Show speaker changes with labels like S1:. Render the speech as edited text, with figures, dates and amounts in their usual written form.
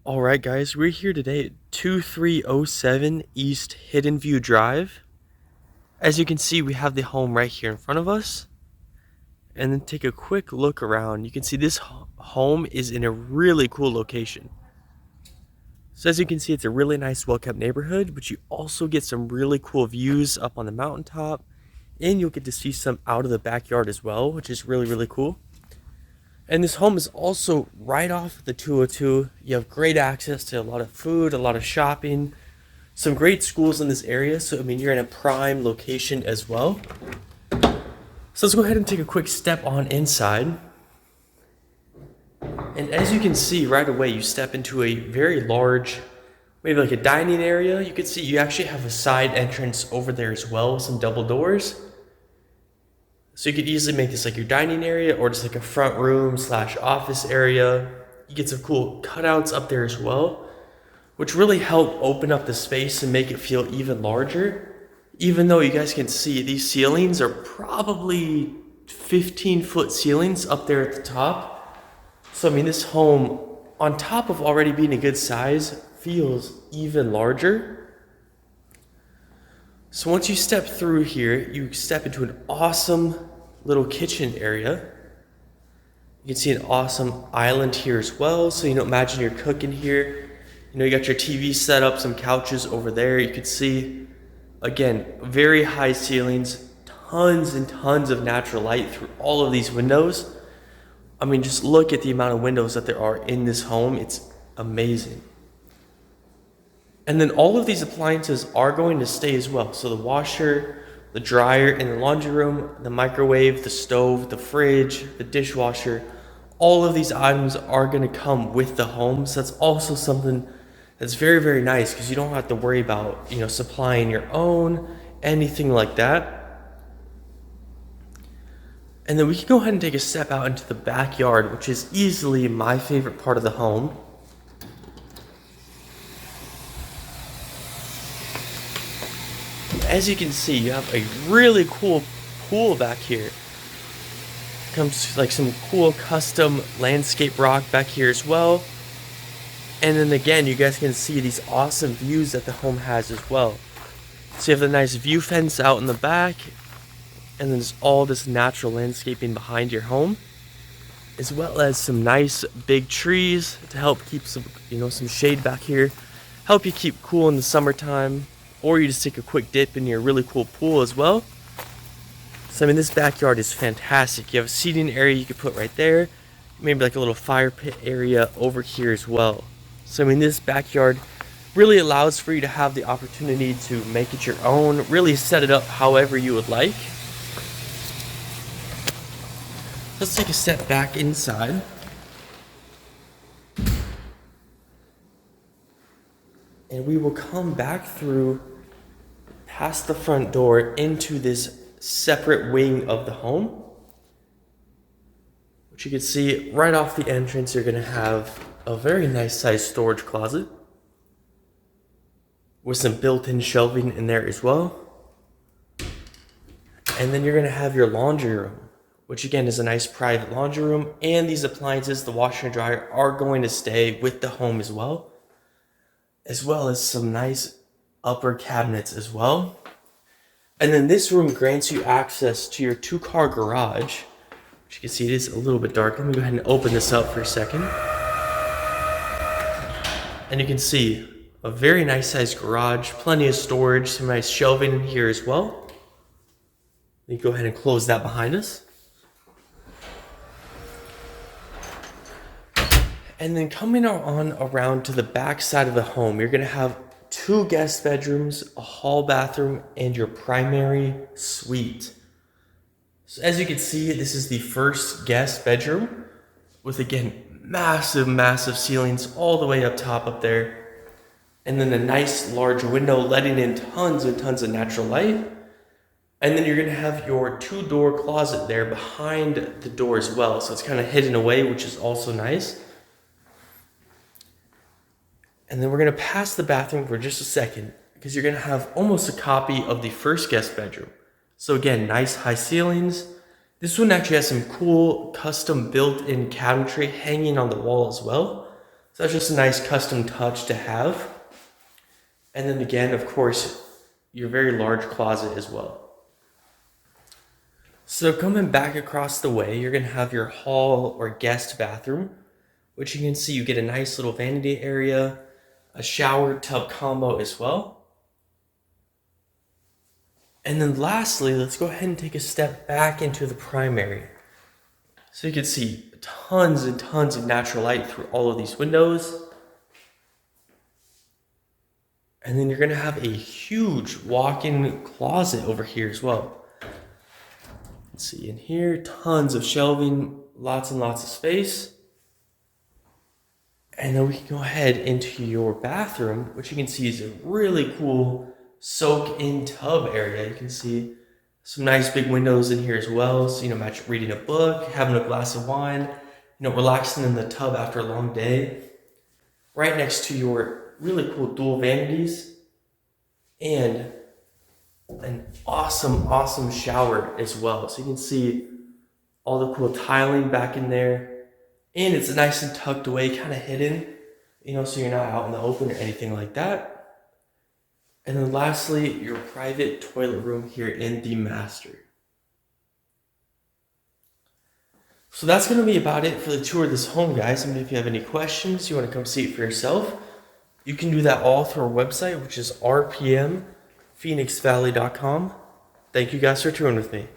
S1: Alright guys, we're here today at 2307 East Hiddenview Drive. As you can see, we have the home right here in front of us. And then take a quick look around. You can see this home is in a really cool location. So as you can see, it's a really nice, well-kept neighborhood, but you also get some really cool views up on the mountaintop. And you'll get to see some out of the backyard as well, which is really cool. And this home is also right off the 202. You have great access to a lot of food, a lot of shopping, some great schools in this area. So, I mean, you're in a prime location as well. So let's go ahead and take a quick step on inside. And as you can see right away, you step into a very large, maybe like a dining area. You can see you actually have a side entrance over there as well with some double doors. So you could easily make this like your dining area or just like a front room / office area. You get some cool cutouts up there as well, which really help open up the space and make it feel even larger. Even though you guys can see these ceilings are probably 15-foot ceilings up there at the top. So I mean, this home, on top of already being a good size, feels even larger. So once you step through here, you step into an awesome little kitchen area. You can see an awesome island here as well. So, imagine you're cooking here. You got your TV set up, some couches over there. You could see, again, very high ceilings, tons and tons of natural light through all of these windows. I mean, just look at the amount of windows that there are in this home. It's amazing. And then all of these appliances are going to stay as well. So the washer, the dryer in the laundry room, the microwave, the stove, the fridge, the dishwasher, all of these items are going to come with the home. So that's also something that's very nice because you don't have to worry about, supplying your own, anything like that. And then we can go ahead and take a step out into the backyard, which is easily my favorite part of the home. As you can see, you have a really cool pool back here. Comes like some cool custom landscape rock back here as well. And then again, you guys can see these awesome views that the home has as well. So you have the nice view fence out in the back, and then there's all this natural landscaping behind your home, as well as some nice big trees to help keep some, some shade back here, help you keep cool in the summertime. Or you just take a quick dip in your really cool pool as well. So I mean, this backyard is fantastic. You have a seating area you could put right there. Maybe like a little fire pit area over here as well. So I mean, this backyard really allows for you to have the opportunity to make it your own. Really set it up however you would like. Let's take a step back inside. And we will come back through past the front door into this separate wing of the home, which you can see right off the entrance. You're going to have a very nice sized storage closet with some built-in shelving in there as well. And then you're going to have your laundry room, which again is a nice private laundry room. And these appliances, the washer and dryer, are going to stay with the home as well as some nice upper cabinets as well. And then this room grants you access to your 2-car garage, which you can see it is a little bit dark. Let me go ahead and open this up for a second. And you can see a very nice sized garage, plenty of storage, some nice shelving in here as well. Let me go ahead and close that behind us. And then coming on around to the back side of the home, you're going to have 2 guest bedrooms, a hall bathroom, and your primary suite. So as you can see, this is the first guest bedroom with, again, massive ceilings all the way up top up there. And then a nice large window letting in tons and tons of natural light. And then you're going to have your 2-door closet there behind the door as well. So it's kind of hidden away, which is also nice. And then we're going to pass the bathroom for just a second because you're going to have almost a copy of the first guest bedroom. So again, nice high ceilings. This one actually has some cool custom built-in cabinetry hanging on the wall as well. So that's just a nice custom touch to have. And then again, of course, your very large closet as well. So coming back across the way, you're gonna have your hall or guest bathroom, which you can see you get a nice little vanity area, a shower tub combo as well. And then lastly, let's go ahead and take a step back into the primary. So you can see tons and tons of natural light through all of these windows. And then you're gonna have a huge walk-in closet over here as well. Let's see, in here, tons of shelving, lots and lots of space. And then we can go ahead into your bathroom, which you can see is a really cool soak-in tub area. You can see some nice big windows in here as well. So, imagine reading a book, having a glass of wine, relaxing in the tub after a long day. Right next to your really cool dual vanities and an awesome shower as well. So you can see all the cool tiling back in there. And it's nice and tucked away, kind of hidden, so you're not out in the open or anything like that. And then lastly, your private toilet room here in the master. So that's going to be about it for the tour of this home, guys. If you have any questions, you want to come see it for yourself, you can do that all through our website, which is rpmphoenixvalley.com. Thank you guys for touring with me.